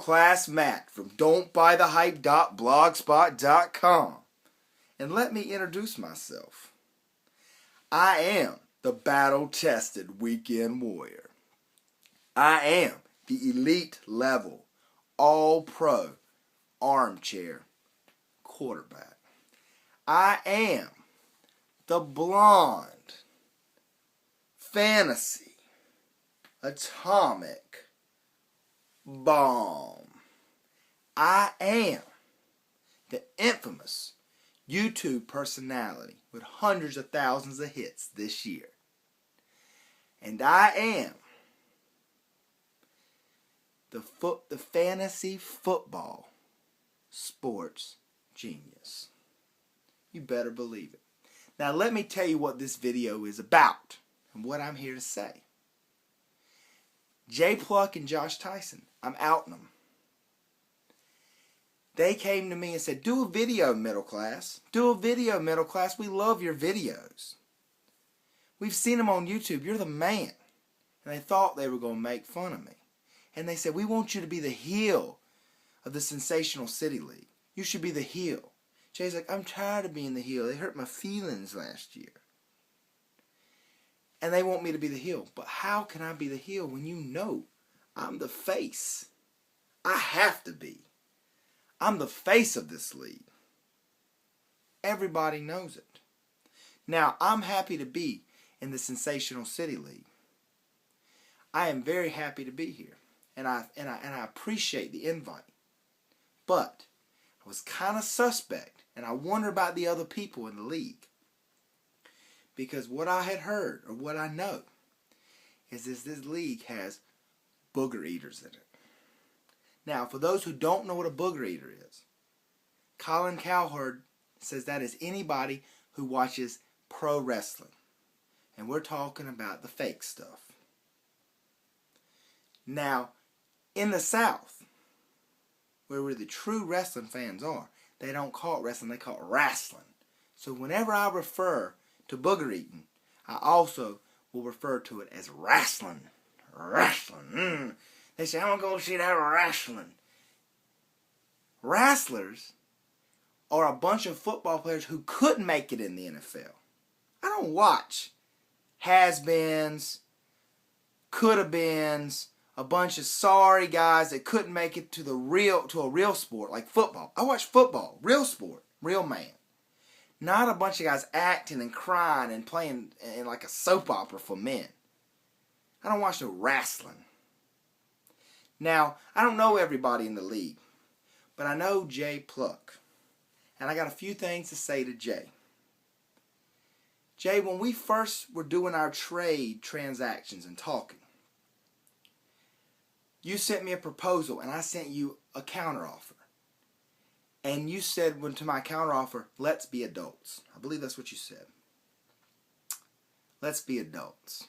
Class Matt from don'tbuythehype.blogspot.com. And let me introduce myself. I am the battle-tested weekend warrior. I am the elite level, all-pro, armchair quarterback. I am the blonde, fantasy, atomic bomb. I am the infamous YouTube personality with hundreds of thousands of hits this year. And I am the fantasy football sports genius. You better believe it. Now let me tell you what this video is about and what I'm here to say. Jay Pluck and Josh Tyson, I'm outing them. They came to me and said, do a video, middle class. Do a video, middle class. We love your videos. We've seen them on YouTube. You're the man. And they thought they were going to make fun of me. And they said, we want you to be the heel of the Sensational City League. You should be the heel. Jay's like, I'm tired of being the heel. They hurt my feelings last year. And they want me to be the heel. But how can I be the heel when you know I'm the face? I have to be. I'm the face of this league. Everybody knows it. Now, I'm happy to be in the Sensational City League. I am very happy to be here. And I appreciate the invite. But I was kind of suspect. And I wonder about the other people in the league. Because what I had heard, or what I know, is this league has booger eaters in it. Now, for those who don't know what a booger eater is, Colin Cowherd says that is anybody who watches pro wrestling. And we're talking about the fake stuff. Now, in the South, where the true wrestling fans are, they don't call it wrestling, they call it wrestling. So whenever I refer to booger eating, I also will refer to it as wrestling. Wrestling. They say, I'm going to go see that wrestling. Wrestlers are a bunch of football players who couldn't make it in the NFL. I don't watch has-beens, could-have-beens, a bunch of sorry guys that couldn't make it to a real sport like football. I watch football, real sport, real man. Not a bunch of guys acting and crying and playing in like a soap opera for men. I don't watch no wrestling. Now, I don't know everybody in the league, but I know Jay Pluck. And I got a few things to say to Jay. Jay, when we first were doing our trade transactions and talking, you sent me a proposal and I sent you a counteroffer. And you said to my counteroffer, let's be adults. I believe that's what you said. Let's be adults.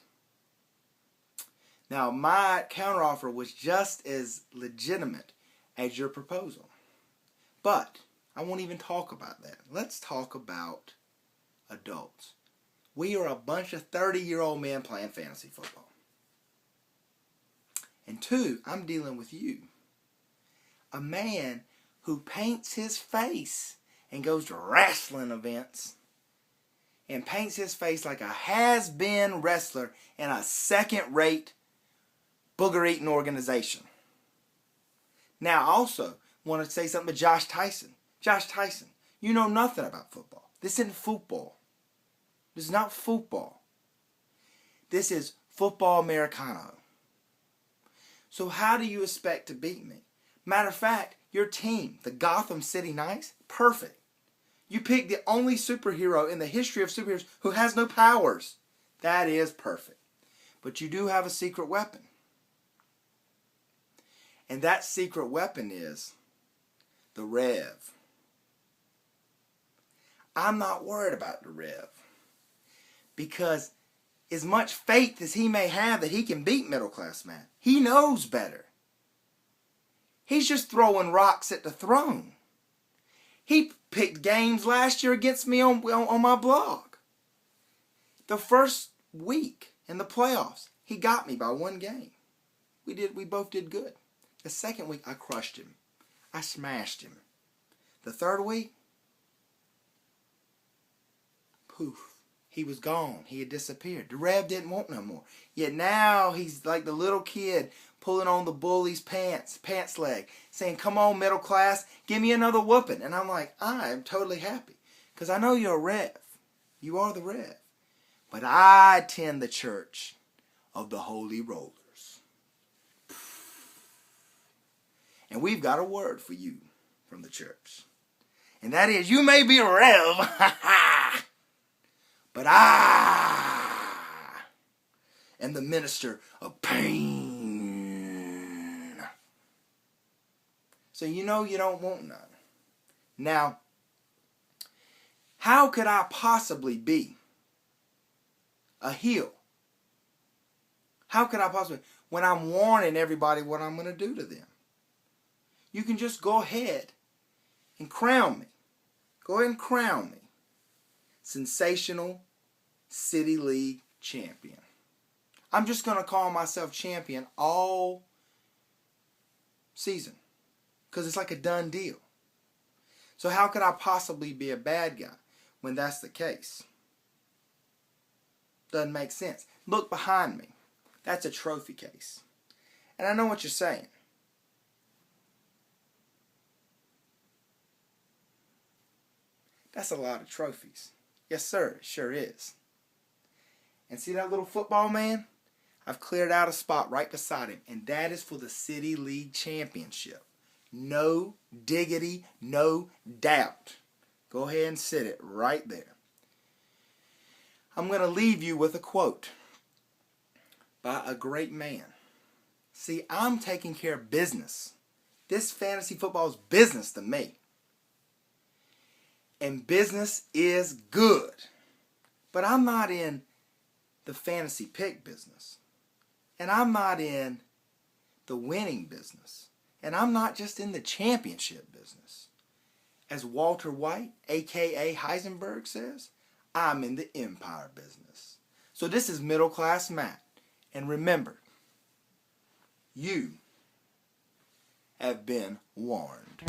Now, my counteroffer was just as legitimate as your proposal. But I won't even talk about that. Let's talk about adults. We are a bunch of 30-year-old men playing fantasy football. And two, I'm dealing with you. A man who paints his face and goes to wrestling events and paints his face like a has-been wrestler in a second-rate booger-eating organization. Now, I also want to say something to Josh Tyson. Josh Tyson, you know nothing about football. This isn't football. This is not football. This is football Americano. So how do you expect to beat me? Matter of fact, your team, the Gotham City Knights, perfect. You picked the only superhero in the history of superheroes who has no powers. That is perfect. But you do have a secret weapon. And that secret weapon is the Rev. I'm not worried about the Rev. Because as much faith as he may have that he can beat middle class man, he knows better. He's just throwing rocks at the throne. He picked games last year against me on my blog. The first week in the playoffs, he got me by one game. We both did good. The second week, I crushed him. I smashed him. The third week, poof, he was gone. He had disappeared. The Rev didn't want no more. Yet now he's like the little kid pulling on the bully's pants leg, saying, come on, middle class, give me another whooping. And I'm like, I am totally happy because I know you're a Rev. You are the Rev. But I attend the church of the Holy Rollers. And we've got a word for you from the church. And that is, you may be a Rev, but I am the minister of pain. So you know you don't want none. Now, how could I possibly be a heel? How could I possibly, when I'm warning everybody what I'm going to do to them? You can just go ahead and crown me. Go ahead and crown me Sensational City League champion. I'm just going to call myself champion all season because it's like a done deal. So how could I possibly be a bad guy when that's the case? Doesn't make sense. Look behind me. That's a trophy case. And I know what you're saying. That's a lot of trophies. Yes, sir, it sure is. And see that little football man? I've cleared out a spot right beside him, and that is for the City League Championship. No diggity, no doubt. Go ahead and sit it right there. I'm going to leave you with a quote by a great man. See, I'm taking care of business. This fantasy football is business to me. And business is good. But I'm not in the fantasy pick business. And I'm not in the winning business. And I'm not just in the championship business. As Walter White, a.k.a. Heisenberg, says, I'm in the empire business. So this is Middle Class Matt. And remember, you have been warned.